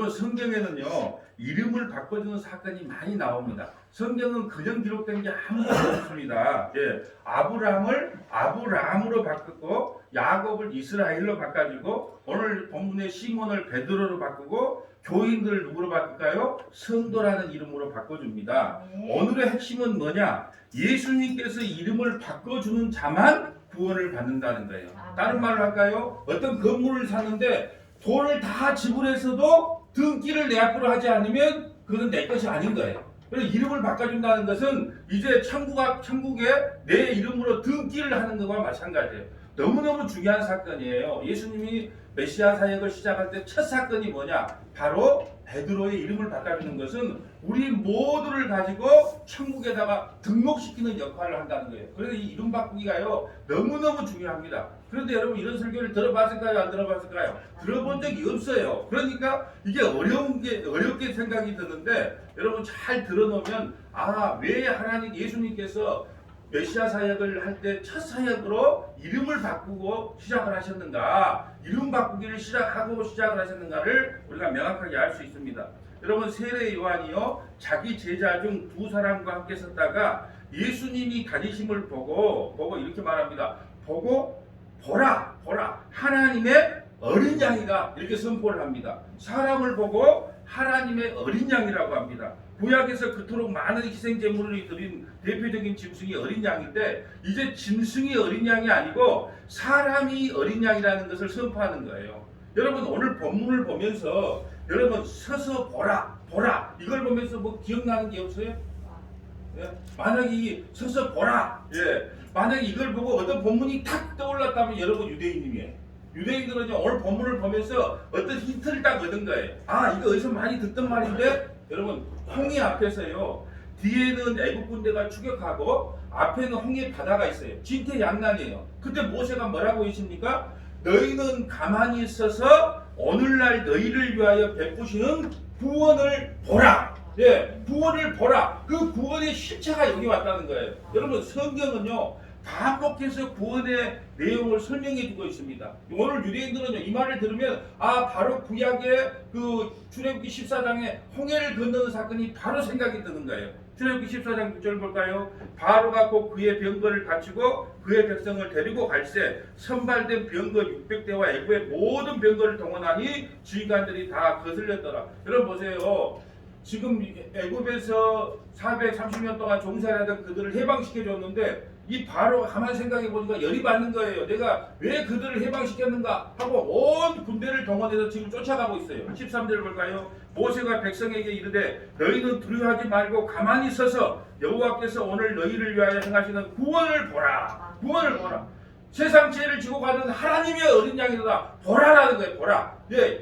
여러분 성경에는요 이름을 바꿔주는 사건이 많이 나옵니다. 성경은 그냥 기록된 게 아무것도 없습니다. 예, 아브라함을 아브라함으로 바꾸고 야곱을 이스라엘로 바꿔주고 오늘 본문의 시몬을 베드로로 바꾸고 교인들을 누구로 바꿀까요? 성도라는 이름으로 바꿔줍니다. 오늘의 핵심은 뭐냐? 예수님께서 이름을 바꿔주는 자만 구원을 받는다는 거예요. 다른 말로 할까요? 어떤 건물을 사는데 돈을 다 지불해서도 등기를 내 앞으로 하지 않으면 그건 내 것이 아닌 거예요. 그래서 이름을 바꿔준다는 것은 이제 천국에 내 이름으로 등기를 하는 것과 마찬가지예요. 너무너무 중요한 사건이에요. 예수님이 메시아 사역을 시작할 때 첫 사건이 뭐냐? 바로 베드로의 이름을 바꿔주는 것은 우리 모두를 가지고 천국에다가 등록시키는 역할을 한다는 거예요. 그래서 이 이름 바꾸기가요 너무너무 중요합니다. 그런데 여러분 이런 설교를 들어봤을까요? 안 들어봤을까요? 들어본 적이 없어요. 그러니까 이게 어렵게 생각이 드는데 여러분 잘 들어놓으면 왜 하나님 예수님께서 메시아 사역을 할 때 첫 사역으로 이름을 바꾸고 시작을 하셨는가, 이름 바꾸기를 시작을 하셨는가를 우리가 명확하게 알 수 있습니다. 여러분 세례 요한이요 자기 제자 중 두 사람과 함께 섰다가 예수님이 다니심을 보고 이렇게 말합니다. 보라 하나님의 어린 양이다 이렇게 선포를 합니다. 사람을 보고 하나님의 어린 양이라고 합니다. 구약에서 그토록 많은 희생 제물을 드린 대표적인 짐승이 어린 양인데 이제 짐승이 어린 양이 아니고 사람이 어린 양이라는 것을 선포하는 거예요. 여러분 오늘 본문을 보면서 여러분 서서 보라 이걸 보면서 뭐 기억나는 게 없어요? 예? 만약에 서서 보라 만약에 이걸 보고 어떤 본문이 탁 떠올랐다면 여러분 유대인이에요. 유대인들은요 오늘 본문을 보면서 어떤 힌트를 딱 얻은 거예요. 이거 어디서 많이 듣던 말인데 여러분 홍해 앞에서요 뒤에는 애국 군대가 추격하고 앞에는 홍해 바다가 있어요. 진퇴양난이에요. 그때 모세가 뭐라고 했습니까? 너희는 가만히 있어서 오늘날 너희를 위하여 베푸시는 구원을 보라. 구원을 보라. 그 구원의 실체가 여기 왔다는 거예요. 여러분 성경은요 반복해서 구원의 내용을 설명해 주고 있습니다. 오늘 유대인들은요 이 말을 들으면 바로 구약의 그 출애굽기 14장에 홍해를 건너는 사건이 바로 생각이 드는 거예요. 출애굽기 14장 9절 볼까요? 바로가 곧 그의 병거를 갖추고 그의 백성을 데리고 갈새 선발된 병거 600대와 애굽의 모든 병거를 동원하니 지휘관들이 다 거슬렸더라. 여러분 보세요. 지금 애굽에서 430년 동안 종살이하던 그들을 해방시켜줬는데 이 바로가 가만히 생각해 보니까 열이 받는 거예요. 내가 왜 그들을 해방시켰는가 하고 온 군대를 동원해서 지금 쫓아가고 있어요. 13절 볼까요? 모세가 백성에게 이르되 너희는 두려워하지 말고 가만히 서서 여호와께서 오늘 너희를 위하여 행하시는 구원을 보라. 구원을 보라. 세상 죄를 지고 가는 하나님의 어린 양이다. 보라라는 거예요. 보라.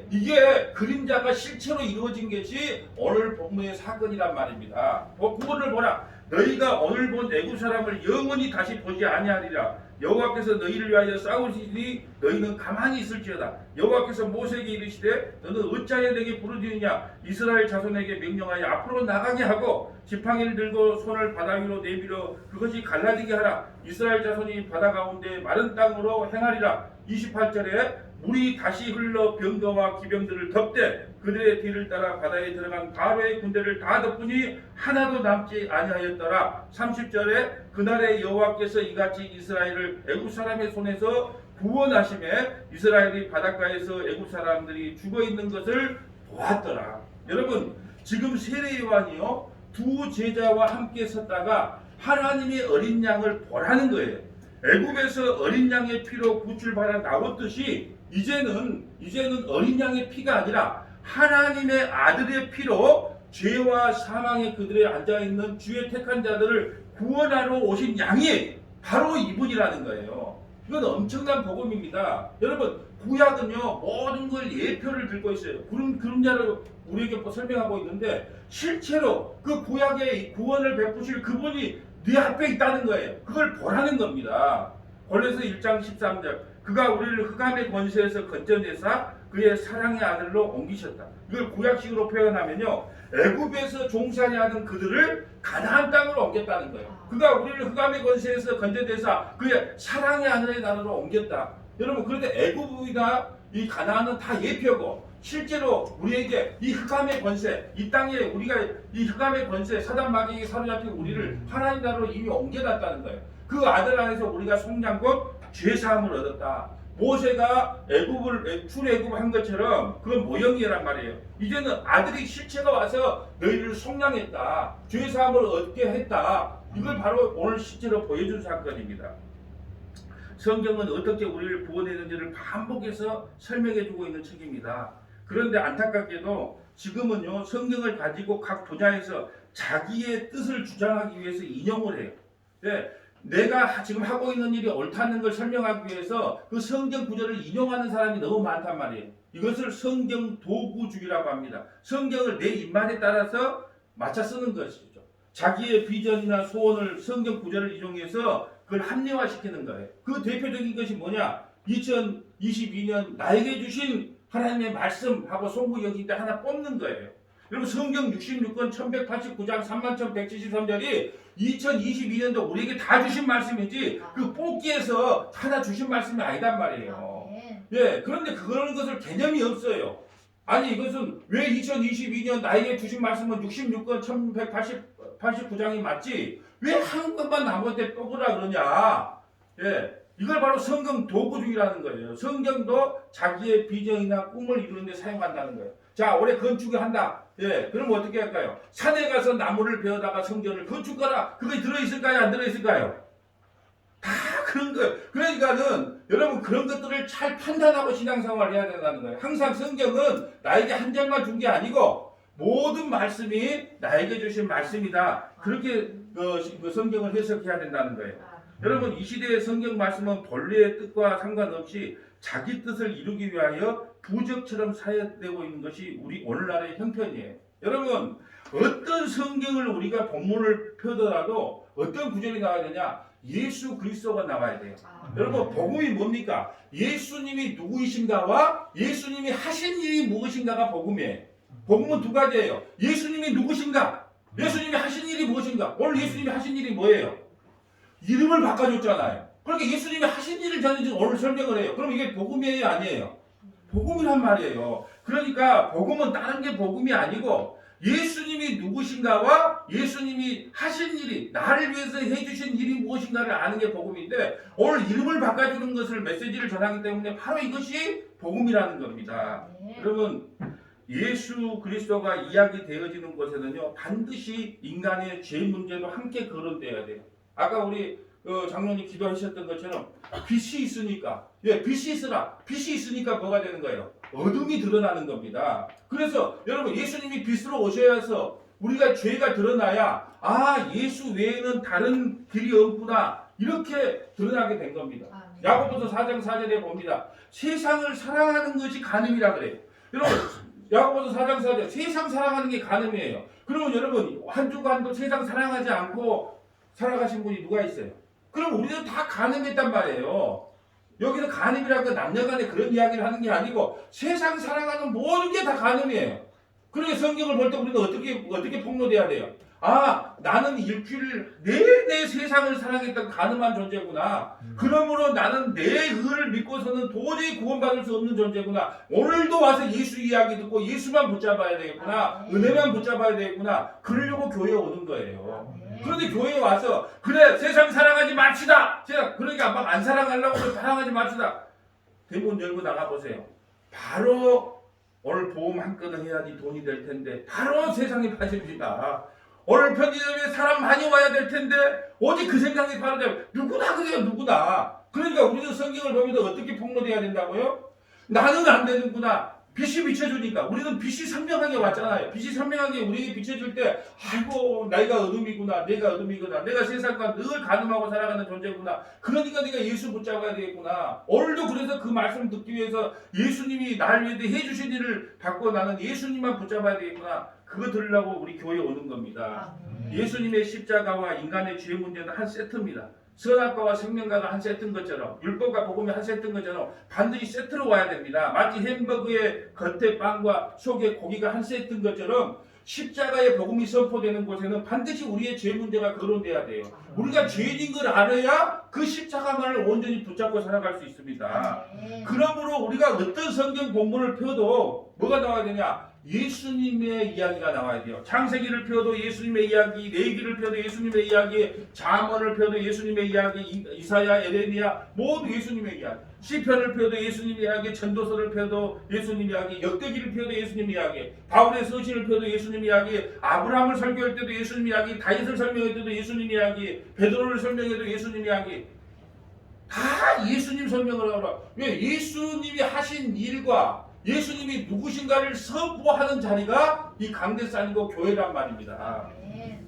이게 그림자가 실체로 이루어진 것이 오늘 본문의 사건이란 말입니다. 구원을 보라. 너희가 오늘 본 애굽 사람을 영원히 다시 보지 아니하리라. 여호와께서 너희를 위하여 싸우시니 너희는 가만히 있을지어다. 여호와께서 모세에게 이르시되 너는 어찌하여 내게 부르짖느냐. 이스라엘 자손에게 명령하여 앞으로 나가게 하고 지팡이를 들고 손을 바다 위로 내밀어 그것이 갈라지게 하라. 이스라엘 자손이 바다 가운데 마른 땅으로 행하리라. 28절에 물이 다시 흘러 병거와 기병들을 덮되 그들의 뒤를 따라 바다에 들어간 바로의 군대를 다 덮으니 하나도 남지 아니하였더라. 30절에 그날에 여호와께서 이같이 이스라엘을 애굽 사람의 손에서 구원하심에 이스라엘이 바닷가에서 애굽 사람들이 죽어 있는 것을 보았더라. 여러분 지금 세례 요한이요 두 제자와 함께 섰다가 하나님의 어린 양을 보라는 거예요. 애굽에서 어린 양의 피로 구출받아 나왔듯이 이제는 어린 양의 피가 아니라 하나님의 아들의 피로 죄와 사망의 그들에 앉아있는 주의 택한 자들을 구원하러 오신 양이 바로 이분이라는 거예요. 이건 엄청난 복음입니다. 여러분 구약은요 모든 걸 예표를 들고 있어요. 그림자를 우리에게 설명하고 있는데 실제로 그 구약의 구원을 베푸실 그분이 네 앞에 있다는 거예요. 그걸 보라는 겁니다. 골로새 1장 13절 그가 우리를 흑암의 권세에서 건져내사 그의 사랑의 아들로 옮기셨다. 이걸 구약식으로 표현하면요 애굽에서 종살이하는 그들을 가나안 땅으로 옮겼다는 거예요. 그가 우리를 흑암의 권세에서 건져내사 그의 사랑의 아들의 나라로 옮겼다. 여러분 그런데 애굽이나 이 가나안은 다 예표고 실제로 우리에게 이 흑암의 권세, 이 땅에 우리가 이 흑암의 권세, 사단 마귀에게 사로잡힌 우리를 하나님 나라로 이미 옮겨놨다는 거예요. 그 아들 안에서 우리가 속량곧 죄 사함을 얻었다. 모세가 출애굽한 것처럼 그건 모형이란 말이에요. 이제는 아들이 실체가 와서 너희를 속량했다. 죄 사함을 얻게 했다. 이걸 바로 오늘 실제로 보여준 사건입니다. 성경은 어떻게 우리를 구원했는지를 반복해서 설명해주고 있는 책입니다. 그런데 안타깝게도 지금은요, 성경을 가지고 각 분야에서 자기의 뜻을 주장하기 위해서 인용을 해요. 네, 내가 지금 하고 있는 일이 옳다는 걸 설명하기 위해서 그 성경 구절을 인용하는 사람이 너무 많단 말이에요. 이것을 성경 도구주의라고 합니다. 성경을 내 입맛에 따라서 맞춰 쓰는 것이죠. 자기의 비전이나 소원을 성경 구절을 인용해서 그걸 합리화시키는 거예요. 그 대표적인 것이 뭐냐? 2022년 나에게 주신 하나님의 말씀하고 송구 여기 때 하나 뽑는 거예요. 여러분 성경 66권 1189장 31,173절이 2022년도 우리에게 다 주신 말씀이지 그 뽑기에서 하나 주신 말씀이 아니단 말이에요. 예, 그런데 그런 것을 개념이 없어요. 아니 이것은 왜 2022년 나에게 주신 말씀은 66권 1189장이 맞지? 왜 한 것만 나머지 뽑으라 그러냐? 예, 이걸 바로 성경 도구주의라는 거예요. 성경도 자기의 비전이나 꿈을 이루는 데 사용한다는 거예요. 자, 올해 건축을 한다. 예, 그럼 어떻게 할까요? 산에 가서 나무를 베어다가 성전을 건축하라. 그게 들어있을까요? 안 들어있을까요? 다 그런 거예요. 그러니까는 여러분 그런 것들을 잘 판단하고 신앙생활을 해야 된다는 거예요. 항상 성경은 나에게 한 장만 준 게 아니고 모든 말씀이 나에게 주신 말씀이다. 그렇게 그 성경을 해석해야 된다는 거예요. 여러분 이 시대의 성경 말씀은 본래의 뜻과 상관없이 자기 뜻을 이루기 위하여 부적처럼 사용되고 있는 것이 우리 오늘날의 형편이에요. 여러분 어떤 성경을 우리가 본문을 펴더라도 어떤 구절이 나와야 되냐? 예수 그리스도가 나와야 돼요. 여러분 복음이 뭡니까? 예수님이 누구이신가와 예수님이 하신 일이 무엇인가가 복음이에요. 복음은 두 가지예요. 예수님이 누구신가? 예수님이 하신 일이 무엇인가? 오늘 예수님이 하신 일이 뭐예요? 이름을 바꿔줬잖아요. 그러니까 예수님이 하신 일을 저는 오늘 설명을 해요. 그럼 이게 복음이에요? 아니에요? 복음이란 말이에요. 그러니까 복음은 다른 게 복음이 아니고 예수님이 누구신가와 예수님이 하신 일이 나를 위해서 해주신 일이 무엇인가를 아는 게 복음인데 오늘 이름을 바꿔주는 것을 메시지를 전하기 때문에 바로 이것이 복음이라는 겁니다. 여러분 예수 그리스도가 이야기되어지는 곳에는요 반드시 인간의 죄 문제도 함께 거론돼야 돼요. 아까 우리 장로님 기도하셨던 것처럼 빛이 있으니까 빛이 있으라. 빛이 있으니까 뭐가 되는 거예요? 어둠이 드러나는 겁니다. 그래서 여러분 예수님이 빛으로 오셔야 해서 우리가 죄가 드러나야 예수 외에는 다른 길이 없구나 이렇게 드러나게 된 겁니다. 야고보서 4장 4절에 봅니다. 세상을 사랑하는 것이 간음이라 그래요. 여러분 야고보서 4장 4절 세상 사랑하는 게 간음이에요. 그러면 여러분 한 주간도 세상 사랑하지 않고 살아가신 분이 누가 있어요? 그럼 우리는 다 간음했단 말이에요. 여기서 간음이라고 남녀간에 그런 이야기를 하는 게 아니고 세상 사랑하는 모든 게 다 간음이에요. 그러니까 성경을 볼 때 우리는 어떻게 폭로돼야 돼요? 나는 일주일 내내 세상을 사랑했던 간음한 존재구나. 그러므로 나는 내 의를 믿고서는 도저히 구원받을 수 없는 존재구나. 오늘도 와서 예수 이야기 듣고 예수만 붙잡아야 되겠구나. 은혜만 붙잡아야 되겠구나. 그러려고 교회에 오는 거예요. 그런데 교회에 와서 그래 세상 사랑하지 맙시다. 그러니까 막 안 사랑하려고 사랑하지 맙시다. 대본 열고 나가보세요. 바로 오늘 보험 한 건을 해야지 돈이 될 텐데 바로 세상에 빠집니다. 오늘 편의점에 사람 많이 와야 될 텐데 오직 그 생각이 바로 되면 누구나 그래요. 누구나. 그러니까 우리는 성경을 보면서 어떻게 폭로돼야 된다고요? 나는 안 되는구나. 빛이 비춰주니까 우리는 빛이 선명하게 왔잖아요. 빛이 선명하게 우리에게 비춰줄 때 아이고 내가 어둠이구나. 내가 세상과 늘 가늠하고 살아가는 존재구나. 그러니까 내가 예수 붙잡아야 되겠구나. 오늘도 그래서 그 말씀 듣기 위해서 예수님이 나를 위해 해주신 일을 받고 나는 예수님만 붙잡아야 되겠구나. 그거 들으려고 우리 교회에 오는 겁니다. 예수님의 십자가와 인간의 죄 문제는 한 세트입니다. 선악과와 생명과가 한 세트인 것처럼 율법과 복음이 한 세트인 것처럼 반드시 세트로 와야 됩니다. 마치 햄버거의 겉에 빵과 속에 고기가 한 세트인 것처럼 십자가의 복음이 선포되는 곳에는 반드시 우리의 죄 문제가 거론돼야 돼요. 우리가 죄인인 걸 알아야 그 십자가만을 온전히 붙잡고 살아갈 수 있습니다. 아멘. 그러므로 우리가 어떤 성경 본문을 펴도 뭐가 나와야 되냐? 예수님의 이야기가 나와야 돼요. 창세기를 펴도 예수님의 이야기, 레위기를 펴도 예수님의 이야기, 잠언을 펴도 예수님의 이야기, 이사야, 에레미야 모두 예수님의 이야기. 시편을 펴도 예수님의 이야기, 전도서를 펴도 예수님의 이야기, 역대기를 펴도 예수님의 이야기, 바울의 서신을 펴도 예수님의 이야기, 아브라함을 설교할 때도 예수님의 이야기, 다윗을 설명할 때도 예수님의 이야기, 베드로를 설명해도 예수님의 이야기. 다 예수님 설명을 하라. 왜? 예수님이 하신 일과 예수님이 누구신가를 선포하는 자리가 이 강대산이고 교회란 말입니다. 아멘.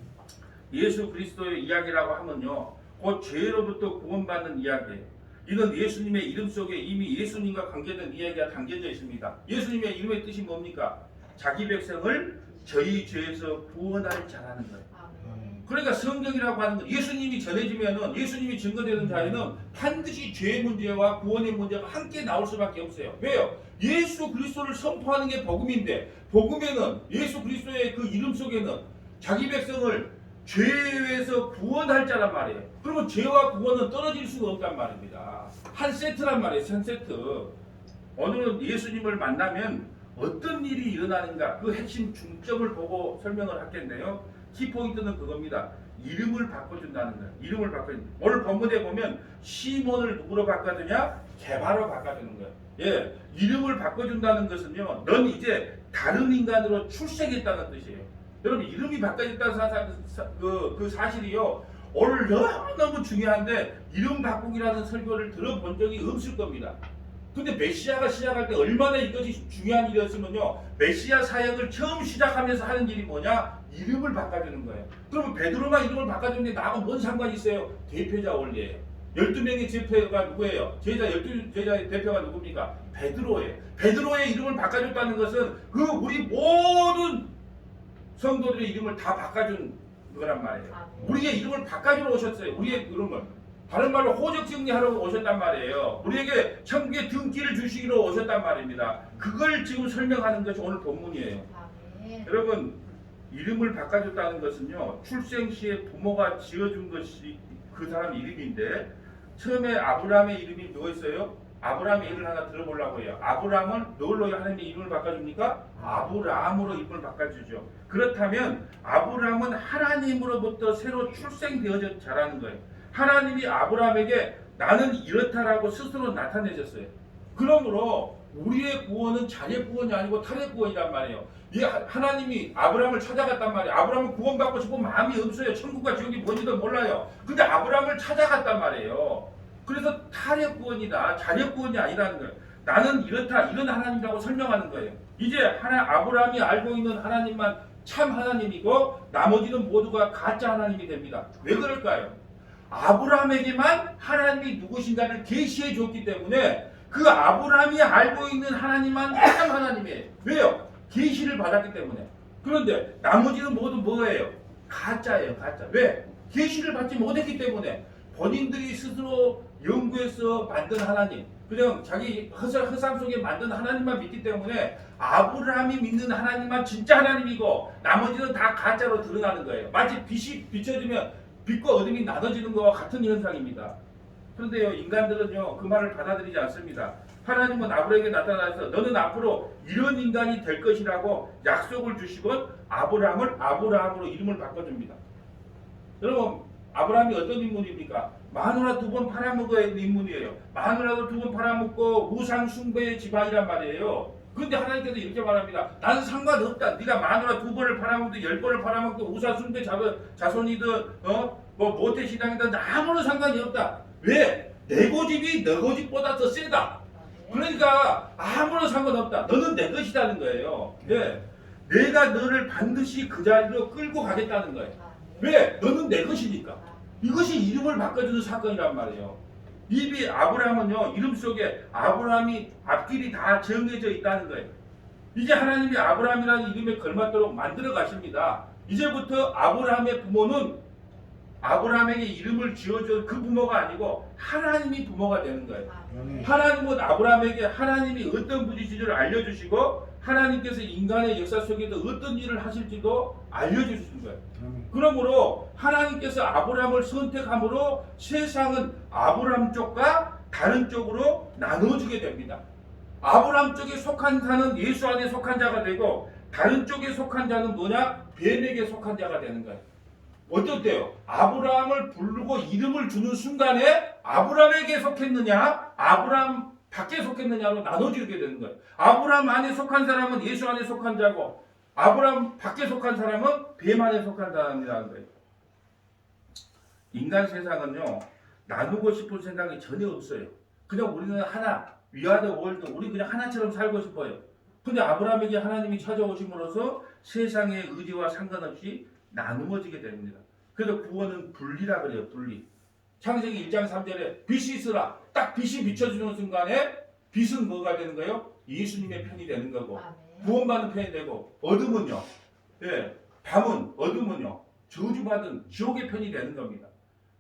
예수 그리스도의 이야기라고 하면요, 곧 죄로부터 구원받는 이야기예요. 이건 예수님의 이름 속에 이미 예수님과 관계된 이야기가 담겨져 있습니다. 예수님의 이름의 뜻이 뭡니까? 자기 백성을 저희 죄에서 구원할 자라는 거예요. 아멘. 그러니까 성경이라고 하는 건 예수님이 전해지면은, 예수님이 증거되는 자에는 반드시 죄의 문제와 구원의 문제가 함께 나올 수밖에 없어요. 왜요? 예수 그리스도를 선포하는 게 복음인데, 복음에는 예수 그리스도의 그 이름 속에는 자기 백성을 죄에서 구원할 자란 말이에요. 그러면 죄와 구원은 떨어질 수가 없단 말입니다. 한 세트란 말이에요. 한 세트. 오늘은 예수님을 만나면 어떤 일이 일어나는가, 그 핵심 중점을 보고 설명을 하겠네요. 키포인트는 그겁니다. 이름을 바꿔준다는 거예요. 이름을 바꿔준다. 오늘 본문에 보면 시몬을 누구로 바꿔주냐? 게바로 바꿔주는 거예요. 예, 이름을 바꿔준다는 것은요, 넌 이제 다른 인간으로 출생했다는 뜻이에요. 여러분, 이름이 바꿔졌다는 그 사실이요, 오늘 너무 중요한데 이름 바꾸기라는 설교를 들어본 적이 없을 겁니다. 근데 메시아가 시작할 때 얼마나 이것이 중요한 일이었으면요, 메시아 사역을 처음 시작하면서 하는 일이 뭐냐? 이름을 바꿔주는 거예요. 그러면 베드로가 이름을 바꿔주는데 나하고 뭔 상관이 있어요? 대표자 원리예요. 12명의 제자가 누구예요? 12제자의 대표가 누굽니까? 베드로예요. 베드로의 이름을 바꿔줬다는 것은 그 우리 모든 성도들의 이름을 다 바꿔준 거란 말이에요. 우리의 이름을 바꿔주러 오셨어요. 우리의 이름을. 다른 말로 호적 정리하러 오셨단 말이에요. 우리에게 천국의 등기를 주시기로 오셨단 말입니다. 그걸 지금 설명하는 것이 오늘 본문이에요. 아멘. 여러분, 이름을 바꿔줬다는 것은요, 출생 시에 부모가 지어준 것이 그 사람 이름인데, 처음에 아브라함의 이름이 뭐였어요? 아브라함의 이름을 하나 들어보려고 해요. 아브라함은 뭘로 하나님의 이름을 바꿔줍니까? 아브라함으로 이름을 바꿔주죠. 그렇다면 아브라함은 하나님으로부터 새로 출생되어져 자라는 거예요. 하나님이 아브라함에게 나는 이렇다라고 스스로 나타내셨어요. 그러므로 우리의 구원은 자녀 구원이 아니고 타의 구원이란 말이에요. 이 하나님이 아브라함을 찾아갔단 말이에요. 아브라함은 구원받고 싶은 마음이 없어요. 천국과 지옥이 뭔지도 몰라요. 근데 아브라함을 찾아갔단 말이에요. 그래서 타의 구원이다, 자녀 구원이 아니라는 거예요. 나는 이렇다, 이런 하나님이라고 설명하는 거예요. 이제 아브라함이 알고 있는 하나님만 참 하나님이고 나머지는 모두가 가짜 하나님이 됩니다. 왜 그럴까요? 아브라함에게만 하나님이 누구신가를 계시해 줬기 때문에 그 아브라함이 알고 있는 하나님만 참 하나님이에요. 왜요? 계시를 받았기 때문에. 그런데 나머지는 모두 뭐예요? 가짜예요. 가짜. 왜? 계시를 받지 못했기 때문에. 본인들이 스스로 연구해서 만든 하나님, 그냥 자기 허상 속에 만든 하나님만 믿기 때문에 아브라함이 믿는 하나님만 진짜 하나님이고 나머지는 다 가짜로 드러나는 거예요. 마치 빛이 비춰지면 빛과 어둠이 나눠지는 것과 같은 현상입니다. 그런데요, 인간들은요, 그 말을 받아들이지 않습니다. 하나님은 아브라함에게 나타나서 너는 앞으로 이런 인간이 될 것이라고 약속을 주시고 아브라함을 아브라함으로 이름을 바꿔줍니다. 여러분, 아브라함이 어떤 인물입니까? 마누라 2번 팔아먹은 인물이에요. 마누라도 2번 팔아먹고 우상 숭배의 집안이란 말이에요. 그런데 하나님께서 이렇게 말합니다. 나는 상관없다. 네가 마누라 2번을 팔아먹든 10번을 팔아먹든 우상 숭배 자손이든 뭐 모태 신앙이든 아무런 상관이 없다. 왜? 내 고집이 너 고집보다 더 세다. 그러니까 아무런 상관없다. 너는 내 것이라는 거예요. 네. 내가 너를 반드시 그 자리로 끌고 가겠다는 거예요. 왜? 너는 내 것이니까. 이것이 이름을 바꿔주는 사건이란 말이에요. 이 아브라함은요, 이름 속에 아브라함이 앞길이 다 정해져 있다는 거예요. 이제 하나님이 아브라함이라는 이름에 걸맞도록 만들어 가십니다. 이제부터 아브라함의 부모는 아브라함에게 이름을 지어준 그 부모가 아니고 하나님이 부모가 되는 거예요. 하나님은 아브라함에게 하나님이 어떤 분이신지를 알려주시고 하나님께서 인간의 역사 속에서 어떤 일을 하실지도 알려주신 거예요. 그러므로 하나님께서 아브라함을 선택함으로 세상은 아브라함 쪽과 다른 쪽으로 나누어지게 됩니다. 아브라함 쪽에 속한 자는 예수 안에 속한 자가 되고 다른 쪽에 속한 자는 뭐냐? 뱀에게 속한 자가 되는 거예요. 어떻대요? 아브라함을 부르고 이름을 주는 순간에 아브라함에게 속했느냐? 아브라함 밖에 속했느냐로 나눠지게 되는 거예요. 아브라함 안에 속한 사람은 예수 안에 속한 자고 아브라함 밖에 속한 사람은 뱀 안에 속한 사람이라는 거예요. 인간 세상은요, 나누고 싶은 생각이 전혀 없어요. 그냥 우리는 하나, 위아더 월드, 우리 그냥 하나처럼 살고 싶어요. 근데 아브라함에게 하나님이 찾아오심으로써 세상의 의지와 상관없이 나누어지게 됩니다. 그래서 구원은 분리라 그래요. 분리. 창세기 1장 3절에 빛이 있으라. 딱 빛이 비춰주는 순간에 빛은 뭐가 되는 거예요? 예수님의 편이 되는 거고 구원받는 편이 되고 어둠은요. 예, 밤은 어둠은요. 저주받은 지옥의 편이 되는 겁니다.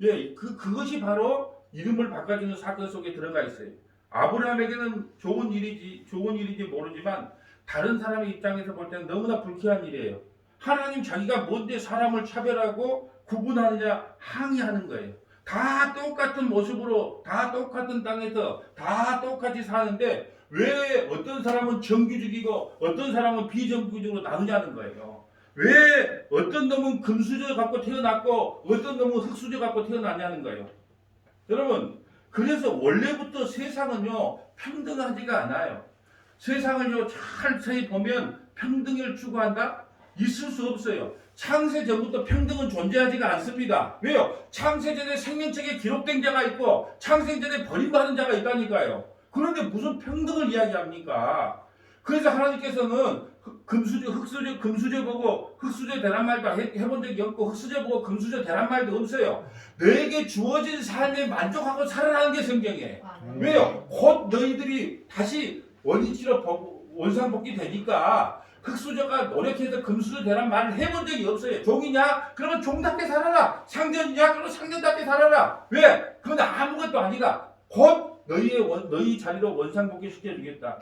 예, 그것이 바로 이름을 바꿔주는 사건 속에 들어가 있어요. 아브라함에게는 좋은 일인지 모르지만 다른 사람의 입장에서 볼 때는 너무나 불쾌한 일이에요. 하나님 자기가 뭔데 사람을 차별하고 구분하느냐 항의하는 거예요. 다 똑같은 모습으로 다 똑같은 땅에서 다 똑같이 사는데 왜 어떤 사람은 정규직이고 어떤 사람은 비정규직으로 나누냐는 거예요. 왜 어떤 놈은 금수저 갖고 태어났고 어떤 놈은 흙수저 갖고 태어났냐는 거예요. 여러분, 그래서 원래부터 세상은요 평등하지가 않아요. 세상을요 자세히 보면 평등을 추구한다? 있을 수 없어요. 창세 전부터 평등은 존재하지가 않습니다. 왜요? 창세전에 생명책에 기록된 자가 있고 창세전에 버림받은 자가 있다니까요. 그런데 무슨 평등을 이야기합니까? 그래서 하나님께서는 금수저 보고 흙수저 되란 말도 해본 적이 없고 흙수저 보고 금수저 되란 말도 없어요. 너에게 주어진 삶에 만족하고 살아라는 게 성경이에요. 왜요? 곧 너희들이 다시 원위치로 원상복귀 되니까 흙수저가 노력해서 금수저 되란 말을 해본 적이 없어요. 종이냐? 그러면 종답게 살아라. 상전이냐? 그러면 상전답게 살아라. 왜? 그건 아무것도 아니다. 곧 너희 자리로 원상복귀 시켜주겠다.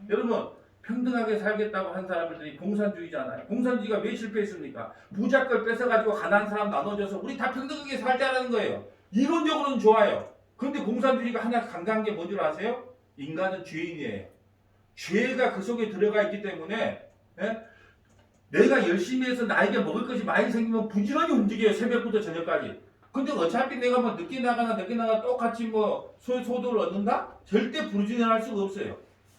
여러분, 평등하게 살겠다고 한 사람들이 공산주의잖아요. 공산주의가 왜 실패했습니까? 부자 걸 뺏어가지고 가난한 사람 나눠줘서 우리 다 평등하게 살자라는 거예요. 이론적으로는 좋아요. 그런데 공산주의가 하나 강조한 게 뭔지 아세요? 인간은 죄인이에요. 죄가 그 속에 들어가 있기 때문에 내가 열심히 해서 나에게 먹을 것이 많이 생기면 부지런히 움직여요. 새벽부터 저녁까지. 근데 어차피 내가 뭐 늦게 나가나 똑같이 뭐 소득을 얻는다? 절대 부지런할 수가 없어요.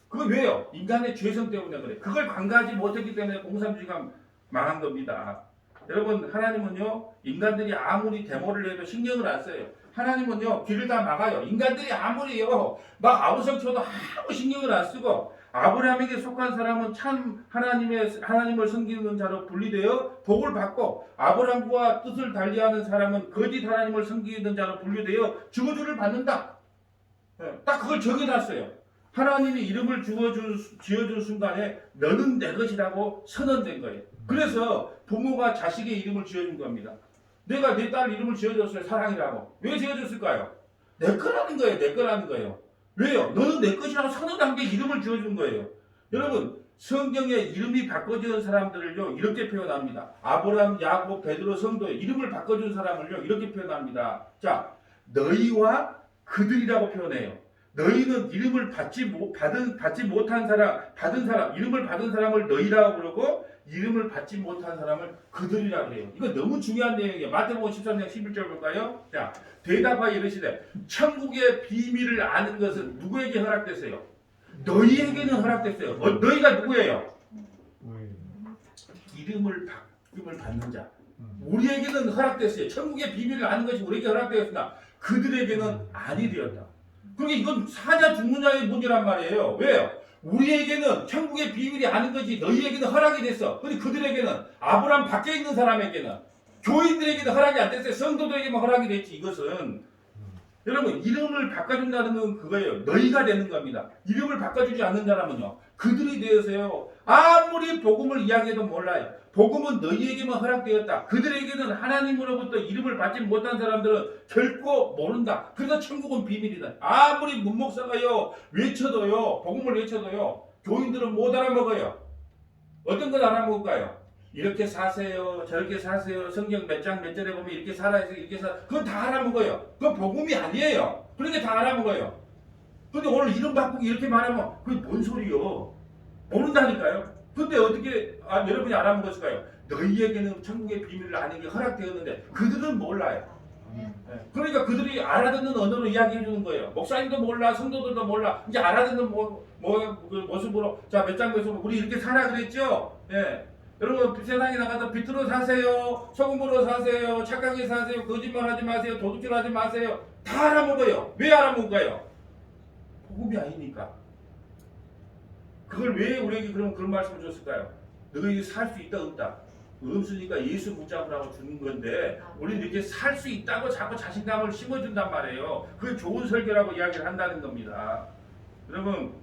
그건 왜요? 인간의 죄성 때문에 그래. 그걸 관가하지 못했기 때문에 공산주의가 망한 겁니다. 여러분, 하나님은요 인간들이 아무리 데모를 해도 신경을 안 써요. 하나님은요 길을 다 막아요. 인간들이 아무리요 막 아우성 쳐도 아무 신경을 안 쓰고 아브라함에게 속한 사람은 참 하나님을 섬기는 자로 분리되어 복을 받고 아브라함과 뜻을 달리하는 사람은 거짓 하나님을 섬기는 자로 분류되어 저주를 받는다. 딱 그걸 정해놨어요. 하나님이 이름을 지어준 순간에 너는 내 것이라고 선언된 거예요. 그래서 부모가 자식의 이름을 지어준 겁니다. 내가 내 딸 이름을 지어줬어요. 사랑이라고. 왜 지어줬을까요? 내 거라는 거예요. 내 거라는 거예요. 왜요? 너는 내 것이라고 선언한 게 이름을 지어준 거예요. 여러분, 성경에 이름이 바꿔지는 사람들을요 이렇게 표현합니다. 아브라함, 야곱, 베드로, 성도에 이름을 바꿔준 사람을요 이렇게 표현합니다. 자, 너희와 그들이라고 표현해요. 너희는 이름을 받은 사람, 이름을 받은 사람을 너희라고 부르고 이름을 받지 못한 사람을 그들이라고 해요. 이거 너무 중요한 내용이에요. 마태복음 13장 11절 볼까요? 자, 대답하여 이르시되 천국의 비밀을 아는 것은 누구에게 허락됐어요? 너희에게는 허락됐어요. 너희가 누구예요? 이름을 받는 자. 우리에게는 허락됐어요. 천국의 비밀을 아는 것이 우리에게 허락되었으나 그들에게는 아니 되었다. 그러니까 이건 사냐 죽느냐의 문제란 말이에요. 왜요? 우리에게는 천국의 비밀이 아는 것이 너희에게는 허락이 됐어. 근데 그들에게는 아브라함 밖에 있는 사람에게는 교인들에게는 허락이 안 됐어요. 성도들에게만 허락이 됐지. 이것은 여러분 이름을 바꿔준다는 건 그거예요. 너희가 되는 겁니다. 이름을 바꿔주지 않는 사람은요. 그들이 되어서요. 아무리 복음을 이야기해도 몰라요. 복음은 너희에게만 허락되었다. 그들에게는 하나님으로부터 이름을 받지 못한 사람들은 결코 모른다. 그래서 천국은 비밀이다. 아무리 문목사가요 외쳐도요. 복음을 외쳐도요. 교인들은 못 알아먹어요. 어떤 걸 알아먹을까요? 이렇게 사세요, 저렇게 사세요, 성경 몇 장 몇 절에 보면 이렇게 살아야 돼, 이렇게 그건 다 알아먹어요. 그건 복음이 아니에요. 그러니까 다 알아먹어요. 근데 오늘 이름 바꾸기 이렇게 말하면 그게 뭔 소리요? 모른다니까요. 근데 어떻게 여러분이 알아먹었을까요? 너희에게는 천국의 비밀을 아는 게 허락되었는데 그들은 몰라요. 그러니까 그들이 알아듣는 언어로 이야기해 주는 거예요. 목사님도 몰라, 성도들도 몰라. 이제 알아듣는 그 모습으로 자 몇 장 몇장 우리 이렇게 살아 그랬죠. 예. 여러분 세상에 나가서 비틀어 사세요, 소금으로 사세요, 착하게 사세요, 거짓말하지 마세요, 도둑질하지 마세요. 다 알아먹어요. 왜 알아먹어요? 복음이 아니니까. 그걸 왜 우리에게 그런 말씀을 줬을까요? 너희 살 수 있다 없다. 없으니까 예수 붙잡으라고 주는 건데 우리는 이렇게 살 수 있다고 자꾸 자신감을 심어준단 말이에요. 그게 좋은 설교라고 이야기를 한다는 겁니다. 여러분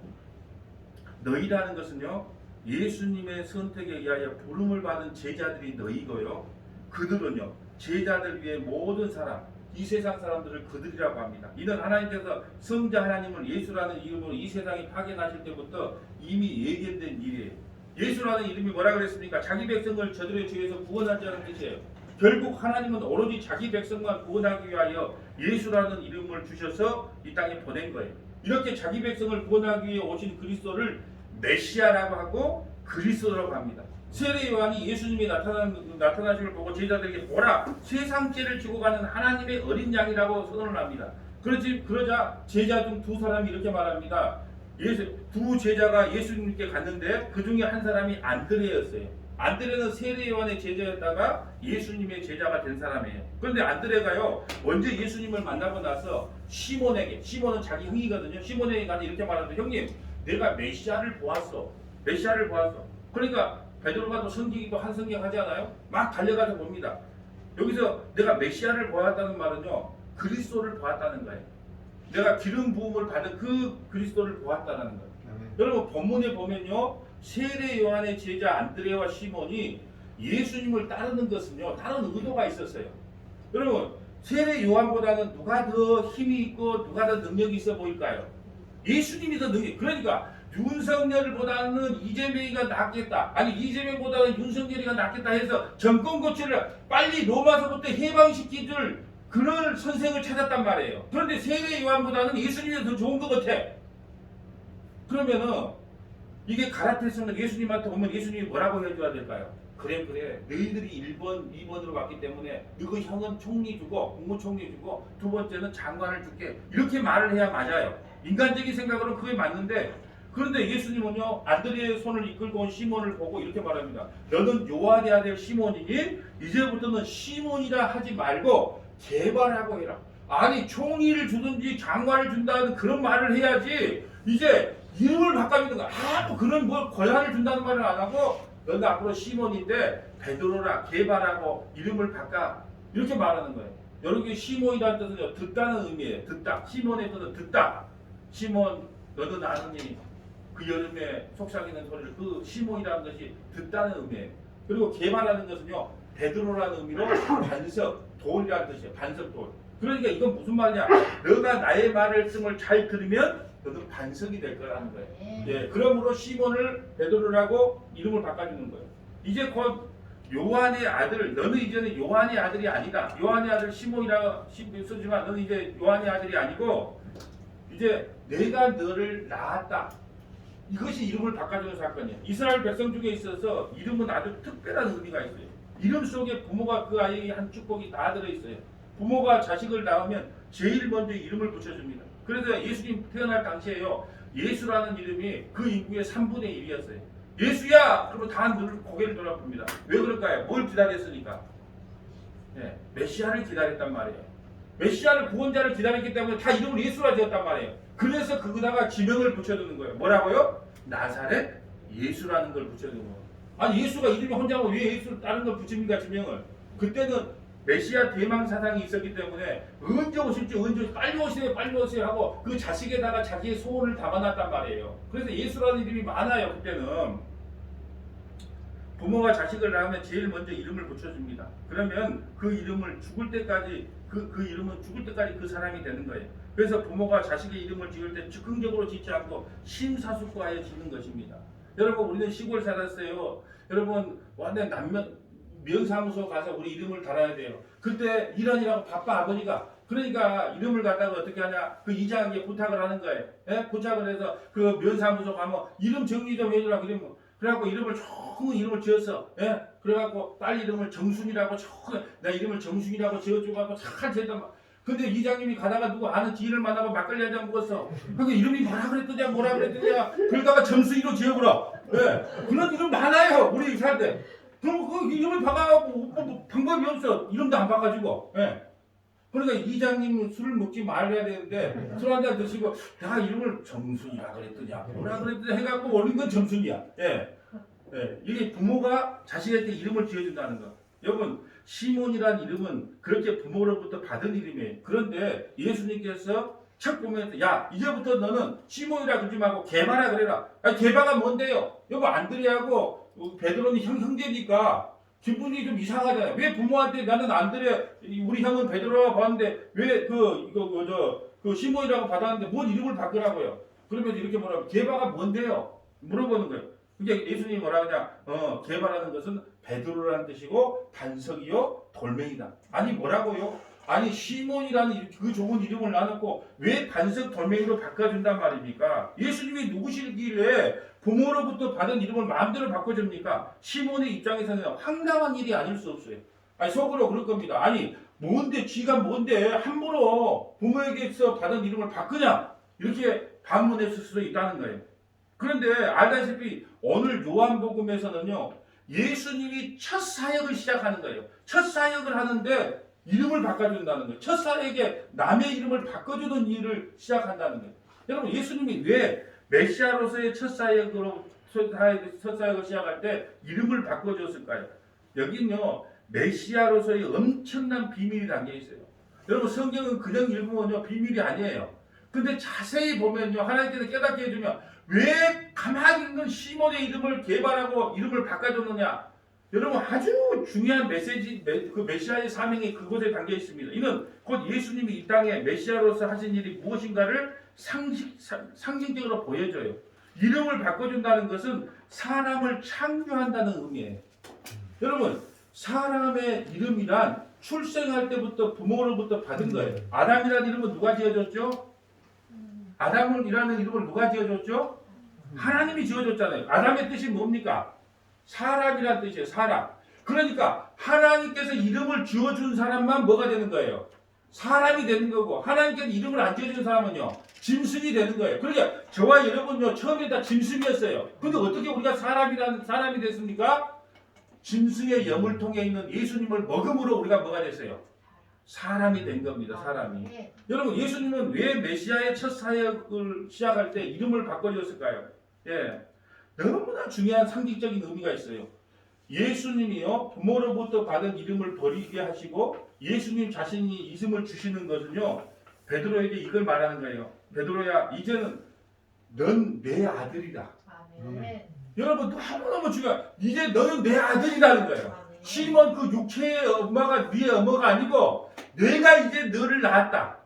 너희라는 것은요 예수님의 선택에 의하여 부름을 받은 제자들이 너희고요. 그들은요 제자들 위해 모든 사람 이 세상 사람들을 그들이라고 합니다. 이는 하나님께서 성자 하나님을 예수라는 이름으로 이 세상에 파견하실 때부터 이미 예견된 일이에요. 예수라는 이름이 뭐라 그랬습니까? 자기 백성을 저들의 죄에서 구원하자는 뜻이에요. 결국 하나님은 오로지 자기 백성만 구원하기 위하여 예수라는 이름을 주셔서 이 땅에 보낸 거예요. 이렇게 자기 백성을 구원하기 위해 오신 그리스도를 메시아라고 하고 그리스도라고 합니다. 세례 요한이 예수님이 나타나심을 보고 제자들에게 보라 세상 죄를 지고 가는 하나님의 어린 양이라고 선언을 합니다. 그러자 제자 중 두 사람이 이렇게 말합니다. 두 제자가 예수님께 갔는데 그 중에 한 사람이 안드레였어요. 안드레는 세례 요한의 제자였다가 예수님의 제자가 된 사람이에요. 그런데 안드레가요 먼저 예수님을 만나고 나서 시몬은 자기 형이거든요. 시몬에게 가서 이렇게 말하는데 형님 내가 메시아를 보았어. 메시아를 보았어. 그러니까 베드로가 또 성경이고 한 성경 하지 않아요? 막 달려가서 봅니다. 여기서 내가 메시아를 보았다는 말은요 그리스도를 보았다는 거예요. 내가 기름 부음을 받은 그 그리스도를 보았다는 거예요. 여러분 본문에 보면요 세례 요한의 제자 안드레와 시몬이 예수님을 따르는 것은요 다른 의도가 있었어요. 여러분 세례 요한보다는 누가 더 힘이 있고 누가 더 능력이 있어 보일까요? 예수님이 더 그러니까 윤석열보다는 이재명이가 낫겠다. 아니 이재명보다는 윤석열이가 낫겠다 해서 정권 교체를 빨리 로마서부터 해방시키줄 그런 선생을 찾았단 말이에요. 그런데 세례 요한보다는 예수님이 더 좋은 것 같아. 그러면은 이게 가라테스는 예수님한테 오면 예수님이 뭐라고 해줘야 될까요? 그래 너희들이 1번 2번으로 왔기 때문에 너희 형은 총리 주고 국무총리 주고 두 번째는 장관을 줄게 이렇게 말을 해야 맞아요. 인간적인 생각으로는 그게 맞는데 그런데 예수님은요 안드레의 손을 이끌고 온 시몬을 보고 이렇게 말합니다. 너는 요한의 아들 시몬이니 이제부터는 시몬이라 하지 말고 개발하고 해라. 아니 총리를 주든지 장관을 준다는 그런 말을 해야지 이제 이름을 바꿔주는 거야. 그런 뭐 권한을 준다는 말을 안 하고 너는 앞으로 시몬인데 베드로라 개발하고 이름을 바꿔 이렇게 말하는 거예요. 여러분 시몬이라는 뜻은 듣다는 의미예요. 듣다. 시몬의 뜻은 듣다. 시몬 너는 아느니 그 여름에 속삭이는 소리를 그 시몬이라는 것이 듣다는 의미예요. 그리고 개발하는 것은요 베드로라는 의미로 반석 돌이라는 뜻이에요. 반석 돌. 그러니까 이건 무슨 말이냐? 너가 나의 말씀을 잘 들으면 너는 반석이 될 거라는 거예요. 예, 그러므로 시몬을 베드로라고 이름을 바꿔주는 거예요. 이제 곧 요한의 아들, 너는 이제는 요한의 아들이 아니다. 요한의 아들 시몬이라고 쓰지만 너는 이제 요한의 아들이 아니고 이제 내가 너를 낳았다. 이것이 이름을 바꿔주는 사건이에요. 이스라엘 백성 중에 있어서 이름은 아주 특별한 의미가 있어요. 이름 속에 부모가 그 아이에게 한 축복이 다 들어있어요. 부모가 자식을 낳으면 제일 먼저 이름을 붙여줍니다. 그래서 예수님 태어날 당시에요. 예수라는 이름이 그 인구의 3분의 1이었어요. 예수야! 그러면 다 고개를 돌아봅니다. 왜 그럴까요? 뭘 기다렸으니까? 네, 메시아를 기다렸단 말이에요. 메시아를 구원자를 기다렸기 때문에 다 이름을 예수라 지었단 말이에요. 그래서 거기다가 지명을 붙여주는 거예요. 뭐라고요? 나사렛 예수라는 걸 붙여주는 거예요. 아니 예수가 이름이 혼자고 왜 예수 다른 걸 붙입니까 지명을? 그때는 메시아 대망 사상이 있었기 때문에 언제 오실지 빨리 오세요 하고 그 자식에다가 자기의 소원을 담아놨단 말이에요. 그래서 예수라는 이름이 많아요. 그때는 부모가 자식을 낳으면 제일 먼저 이름을 붙여줍니다. 그러면 그 이름을 죽을 때까지 그 이름은 죽을 때까지 그 사람이 되는 거예요. 그래서 부모가 자식의 이름을 지을 때 즉흥적으로 짓지 않고 심사숙고하여 짓는 것입니다. 여러분 우리는 시골 살았어요. 여러분 완전 명사무소 가서 우리 이름을 달아야 돼요. 그때 일하느라고 바빠 아버지가. 그러니까 이름을 갖다가 어떻게 하냐? 그 이장에게 부탁을 하는 거예요. 예? 부탁을 해서 그 면사무소 가면 이름 정리 좀 해주라 그러면 그래갖고 이름을 조금 이름을 지었어. 예? 그래갖고 딸 이름을 정순이라고 조금 내 이름을 정순이라고 지어주고 착한 제다. 근데 이장님이 가다가 누구 아는 지인을 만나고 막걸리 한잔 먹었어. 그게 이름이 뭐라 그랬더냐 그러다가 정순이로 지어보라. 예? 그런 이름 많아요. 우리 살 때. 그럼 그 이름을 바꿔갖고 뭐 방법이 없어. 이름도 안 바꿔주고. 예? 그러니까 이장님은 술을 먹지 말아야 되는데 술 한잔 드시고 내가 이름을 정순이라 그랬더냐 뭐라 그랬더냐 해갖고 올린 건 정순이야. 예. 예. 이게 부모가 자식한테 이름을 지어준다는 거. 여러분 시몬이라는 이름은 그렇게 부모로부터 받은 이름이에요. 그런데 예수님께서 책 보면서 야 이제부터 너는 시몬이라 그러지 말고 게바라 그래라. 아니, 게바가 뭔데요? 여보 안드레하고 베드로는 형제니까 기분이 좀 이상하잖아요. 왜 부모한테 나는 안드레 우리 형은 베드로라고 봤는데 왜 그 시몬이라고 받았는데 뭔 이름을 바꾸라고요? 그러면 이렇게 뭐라고 게바가 뭔데요? 물어보는 거예요. 그게 예수님이 뭐라 그냥 게바라는 것은 베드로라는 뜻이고 반석이요 돌멩이다. 아니 뭐라고요? 아니 시몬이라는 그 좋은 이름을 나눴고 왜 반석 돌멩이로 바꿔준단 말입니까? 예수님이 누구시길래 부모로부터 받은 이름을 마음대로 바꿔줍니까? 시몬의 입장에서는 황당한 일이 아닐 수 없어요. 아니 속으로 그럴 겁니다. 아니 뭔데 쥐가 뭔데 함부로 부모에게서 받은 이름을 바꾸냐 이렇게 반문했을 수도 있다는 거예요. 그런데 알다시피 오늘 요한복음에서는요 예수님이 첫 사역을 시작하는 거예요. 첫 사역을 하는데 이름을 바꿔준다는 거예요. 첫 사역에 남의 이름을 바꿔주는 일을 시작한다는 거예요. 여러분 예수님이 왜 메시아로서의 첫 사역을 시작할 때 이름을 바꿔줬을까요? 여기는요 메시아로서의 엄청난 비밀이 담겨 있어요. 여러분 성경은 그냥 읽으면요 비밀이 아니에요. 근데 자세히 보면요 하나님께서 깨닫게 해주면 왜 가만히 있는 시몬의 이름을 개발하고 이름을 바꿔줬느냐? 여러분 아주 중요한 메시지, 그 메시아의 사명이 그곳에 담겨 있습니다. 이는 곧 예수님이 이 땅에 메시아로서 하신 일이 무엇인가를 상징적으로 보여줘요. 이름을 바꿔준다는 것은 사람을 창조한다는 의미예요. 여러분 사람의 이름이란 출생할 때부터 부모로부터 받은 거예요. 아담이라는 이름은 누가 지어줬죠? 아담이라는 이름을 누가 지어줬죠? 하나님이 지어줬잖아요. 아담의 뜻이 뭡니까? 사람이라는 뜻이에요. 사람. 그러니까 하나님께서 이름을 지어준 사람만 뭐가 되는 거예요? 사람이 되는 거고 하나님께서 이름을 안 지어준 사람은요 짐승이 되는 거예요. 그러니까 저와 여러분요 처음에 다 짐승이었어요. 근데 어떻게 우리가 사람이 됐습니까? 짐승의 영을 통해 있는 예수님을 먹음으로 우리가 뭐가 됐어요? 사람이 된 겁니다. 사람이. 여러분 예수님은 왜 메시아의 첫 사역을 시작할 때 이름을 바꿔줬을까요? 예, 너무나 중요한 상징적인 의미가 있어요. 예수님이요 부모로부터 받은 이름을 버리게 하시고 예수님 자신이 이름을 주시는 것은요 베드로에게 이걸 말하는 거예요. 베드로야 이제는 넌 내 아들이다. 여러분 너무너무 중요해. 이제 너는 내 아들이라는 거예요. 시몬 그 육체의 엄마가 네 엄마가 아니고 내가 이제 너를 낳았다.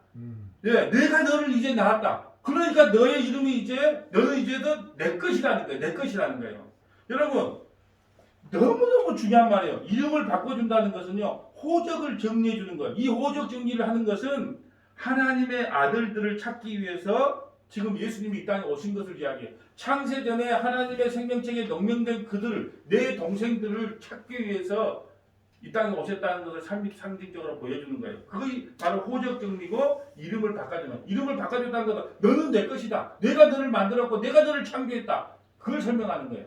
예, 내가 너를 이제 낳았다. 그러니까 너의 이름이 너는 이제는 내 것이라는 거예요. 내 것이라는 거예요. 여러분 너무너무 중요한 말이에요. 이름을 바꿔준다는 것은요 호적을 정리해 주는 거예요. 이 호적 정리를 하는 것은 하나님의 아들들을 찾기 위해서 지금 예수님이 이 땅에 오신 것을 이야기해요. 창세전에 하나님의 생명책에 명명된 그들, 내 동생들을 찾기 위해서 이 땅에 오셨다는 것을 상징적으로 보여주는 거예요. 그게 바로 호적 정리고 이름을 바꿔주는. 이름을 바꿔준다는 것은 너는 내 것이다. 내가 너를 만들었고 내가 너를 창조했다. 그걸 설명하는 거예요.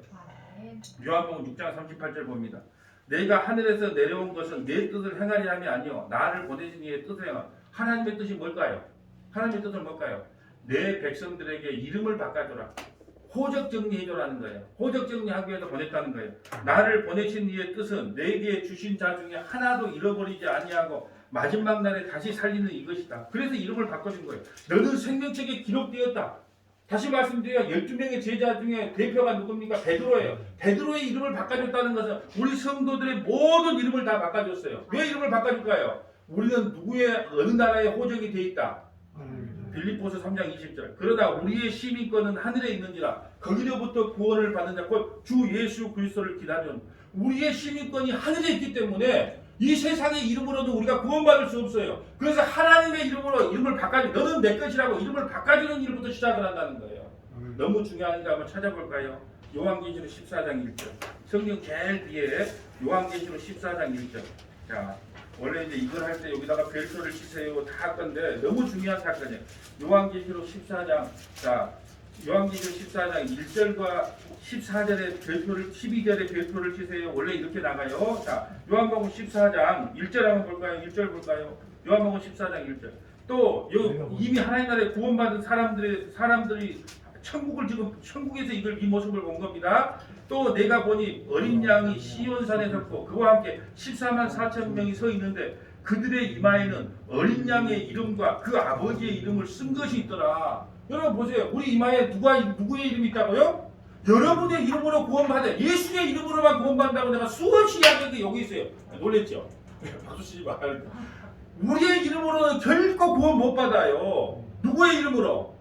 요한복음 6장 38절 봅니다. 내가 하늘에서 내려온 것은 내 뜻을 행하리 함이 아니요 나를 보내신 이의 뜻을 행하. 하나님의 뜻이 뭘까요? 하나님의 뜻은 뭘까요? 내 백성들에게 이름을 바꿔줘라. 호적 정리해줘라는 거예요. 호적 정리하기 위해서 보냈다는 거예요. 나를 보내신 이의 뜻은 내게 주신 자 중에 하나도 잃어버리지 아니하고 마지막 날에 다시 살리는 이것이다. 그래서 이름을 바꿔준 거예요. 너는 생명책에 기록되었다. 다시 말씀드려요. 12명의 제자 중에 대표가 누굽니까? 베드로예요. 베드로의 이름을 바꿔줬다는 것은 우리 성도들의 모든 이름을 다 바꿔줬어요. 왜 이름을 바꿔줄까요? 우리는 누구의 어느 나라의 호적이 돼 있다? 빌립보서 3장 20절. 그러나 우리의 시민권은 하늘에 있는지라 거기로부터 구원을 받는 자 곧 주 예수 그리스도를 기다리는 우리의 시민권이 하늘에 있기 때문에 이 세상의 이름으로도 우리가 구원받을 수 없어요. 그래서 하나님의 이름으로 이름을 바꿔주 너는 내 것이라고 이름을 바꿔주는 일부터 시작을 한다는 거예요. 너무 중요하니까 한번 찾아볼까요? 요한계시록 14장 1절. 성경 제일 뒤에 요한계시록 14장 1절. 자, 원래 이제 이걸 할 때 여기다가 별표를 치세요 다 할 건데 너무 중요한 사건이에요. 요한계시록 14장. 자, 요한계시록 14장 1절과 14절에 별표를 12절에 별표를 치세요. 원래 이렇게 나가요. 자, 요한복음 14장 1절 한번 볼까요? 1절 볼까요? 요한복음 14장 1절. 또 이미 하나님 나라에 구원받은 사람들이 천국에서 이 모습을 본 겁니다. 또 내가 보니 어린 양이 시온산에 섰고 그와 함께 14만 4천 명이 서 있는데 그들의 이마에는 어린 양의 이름과 그 아버지의 이름을 쓴 것이 있더라. 여러분 보세요. 우리 이마에 누구의 이름이 있다고요? 여러분의 이름으로 구원받아. 예수의 이름으로만 구원받는다고 내가 수없이 이야기한 게 여기 있어요. 놀랬죠? 박수 치지 말아요. 우리의 이름으로는 결코 구원 못 받아요. 누구의 이름으로?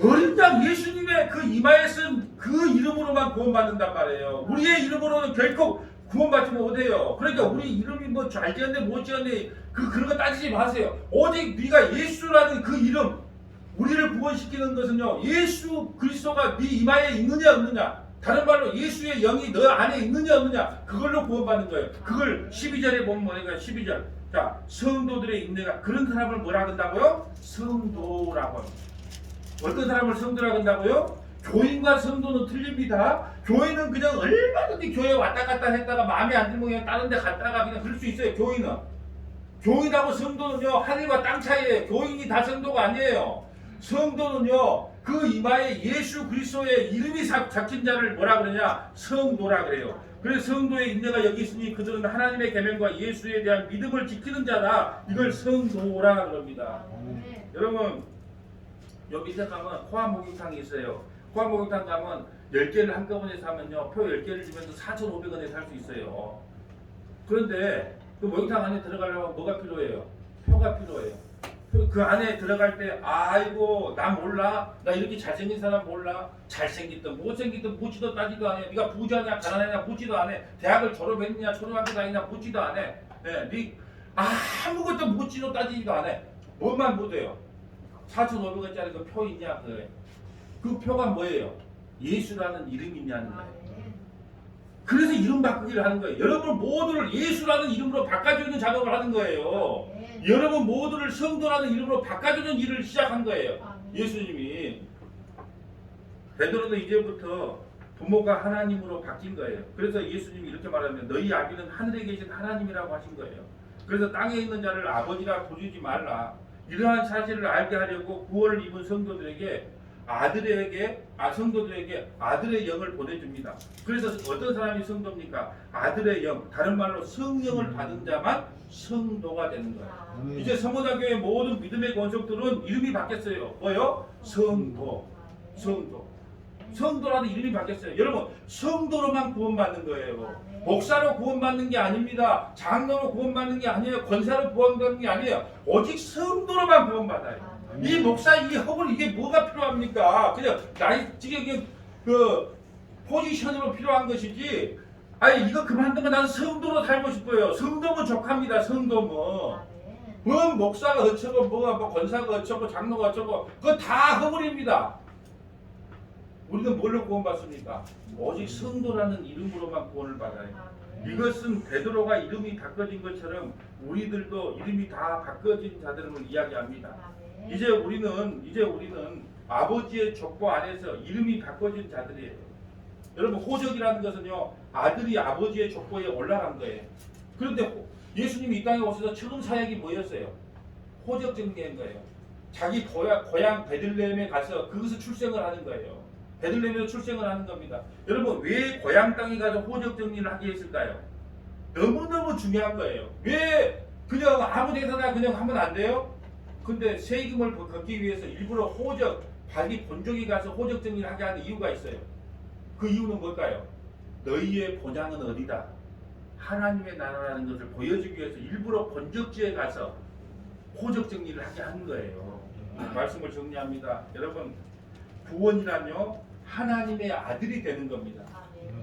어린 양 예수님의 그 이마에 쓴 그 이름으로만 구원받는단 말이에요. 우리의 이름으로는 결코 구원받지 못해요. 그러니까 우리 이름이 뭐 잘 지었네 못 지었네 그런 거 따지지 마세요. 오직 네가 예수라는 그 이름 우리를 구원시키는 것은요 예수 그리스도가 네 이마에 있느냐 없느냐 다른 말로 예수의 영이 너 안에 있느냐 없느냐 그걸로 구원받는 거예요. 그걸 12절에 보면 뭐니까 12절 자 성도들의 인내가 그런 사람을 뭐라 한다고요? 성도라고 합니다. 어떤 사람을 성도라고 한다고요? 교인과 성도는 틀립니다. 교인은 그냥 얼마든지 교회 왔다 갔다 했다가 마음에 안 들면 그냥 다른 데 갔다가 그냥 그럴 수 있어요. 교인은. 교인하고 성도는요 하늘과 땅 차이에요. 교인이 다 성도가 아니에요. 성도는요 그 이마에 예수 그리스도의 이름이 작힌 자를 뭐라 그러냐? 성도라 그래요. 그래서 성도의 인내가 여기 있으니 그들은 하나님의 계명과 예수에 대한 믿음을 지키는 자다. 이걸 성도라 그럽니다. 여러분 요 밑에 가면 호암 목욕탕이 있어요. 호암 목욕탕 가면 10개를 한꺼번에 사면요 표 10개를 주면서 4,500원에 살 수 있어요. 그런데 그 목욕탕 안에 들어가려면 뭐가 필요해요? 표가 필요해요. 그 안에 들어갈 때 아이고 나 몰라? 나 이렇게 잘생긴 사람 몰라? 잘생겼든 못생겼든 묻지도 따지도 안 해. 네가 부자냐 가난하냐 묻지도 안 해. 대학을 졸업했느냐 초등학교 다니냐 묻지도 안 해. 네 아무것도 묻지도 따지지도 안 해. 뭐만 묻어요? 4,500원짜리 그 표 있냐 그래. 그 표가 뭐예요? 예수라는 이름이 있냐는 거예요. 그래서 이름 바꾸기를 하는 거예요. 여러분 모두를 예수라는 이름으로 바꿔주는 작업을 하는 거예요. 여러분 모두를 성도라는 이름으로 바꿔주는 일을 시작한 거예요. 예수님이. 베드로는 이제부터 부모가 하나님으로 바뀐 거예요. 그래서 예수님이 이렇게 말하면 너희 아비는 하늘에 계신 하나님이라고 하신 거예요. 그래서 땅에 있는 자를 아버지라 부르지 말라. 이러한 사실을 알게 하려고 구원을 입은 성도들에게 아들의 영을 보내줍니다. 그래서 어떤 사람이 성도입니까? 아들의 영, 다른 말로 성령을 받은 자만 성도가 되는 거예요. 이제 성모자교회 모든 믿음의 권속들은 이름이 바뀌었어요. 뭐요? 성도. 성도라는 이름이 바뀌었어요. 여러분 성도로만 구원받는 거예요. 목사로 구원받는 게 아닙니다. 장로로 구원받는 게 아니에요. 권사로 구원받는 게 아니에요. 오직 성도로만 구원받아요. 이 목사 이 허물 이게 뭐가 필요합니까? 그냥 나이지게 그 포지션으로 필요한 것이지. 아니 이거 그만두고 나는 성도로 살고 싶어요. 성도면 족합니다. 성도면. 뭔 목사가 어쩌고 뭐 권사가 어쩌고 장로가 어쩌고 그거 다 허물입니다. 우리는 뭘로 구원받습니까? 오직 성도라는 이름으로만 구원을 받아요. 이것은 베드로가 이름이 바꿔진 것처럼 우리들도 이름이 다 바꿔진 자들을 이야기합니다. 이제 우리는 아버지의 족보 안에서 이름이 바꿔진 자들이에요. 여러분 호적이라는 것은요 아들이 아버지의 족보에 올라간 거예요. 그런데 예수님이 이 땅에 오셔서 처음 사역이 뭐였어요? 호적 정리한 거예요. 자기 고향 베들레헴에 가서 거기서 출생을 하는 거예요. 베들레헴에서 출생을 하는 겁니다. 여러분 왜 고향 땅에 가서 호적 정리를 하게 했을까요? 너무너무 중요한 거예요. 왜 그냥 아무 데서나 그냥 하면 안 돼요? 근데 세금을 걷기 위해서 일부러 자기 본족에 가서 호적 정리를 하게 하는 이유가 있어요. 그 이유는 뭘까요? 너희의 본향은 어디다? 하나님의 나라라는 것을 보여주기 위해서 일부러 본적지에 가서 호적 정리를 하게 하는 거예요. 말씀을 정리합니다. 여러분, 구원이란요 하나님의 아들이 되는 겁니다.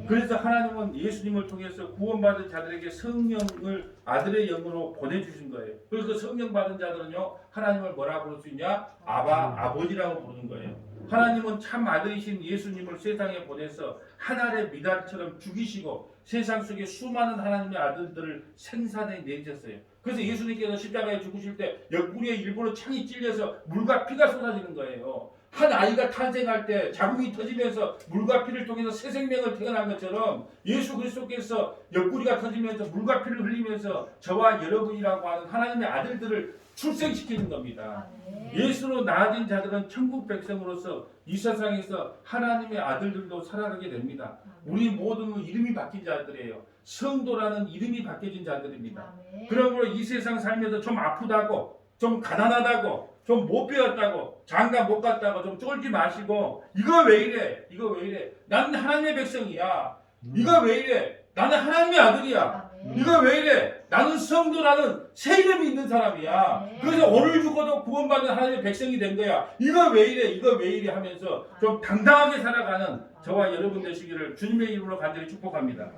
그래서 하나님은 예수님을 통해서 구원받은 자들에게 성령을 아들의 영으로 보내주신 거예요. 그래서 성령 받은 자들은요 하나님을 뭐라고 부를 수 있냐? 아버지라고 부르는 거예요. 하나님은 참 아들이신 예수님을 세상에 보내서 하늘의 미달처럼 죽이시고 세상 속에 수많은 하나님의 아들들을 생산해 내셨어요. 그래서 예수님께서 십자가에 죽으실 때 옆구리에 일부러 창이 찔려서 물과 피가 쏟아지는 거예요. 한 아이가 탄생할 때 자궁이 터지면서 물과 피를 통해서 새 생명을 태어난 것처럼 예수 그리스도께서 옆구리가 터지면서 물과 피를 흘리면서 저와 여러분이라고 하는 하나님의 아들들을 출생시키는 겁니다. 예수로 나아진 자들은 천국 백성으로서 이 세상에서 하나님의 아들들도 살아가게 됩니다. 우리 모두는 이름이 바뀐 자들이에요. 성도라는 이름이 바뀌어진 자들입니다. 그러므로 이 세상 살면서 좀 아프다고, 좀 가난하다고, 좀 못 배웠다고, 장가 못 갔다고 좀 쫄지 마시고, 이거 왜 이래? 이거 왜 이래? 나는 하나님의 백성이야. 이거 왜 이래? 나는 하나님의 아들이야. 이거 왜 이래? 나는 성도라는 새 이름이 있는 사람이야. 그래서 오늘 죽어도 구원받는 하나님의 백성이 된 거야. 이거 왜 이래? 이거 왜 이래? 하면서 좀 당당하게 살아가는 저와 여러분 되시기를 주님의 이름으로 간절히 축복합니다.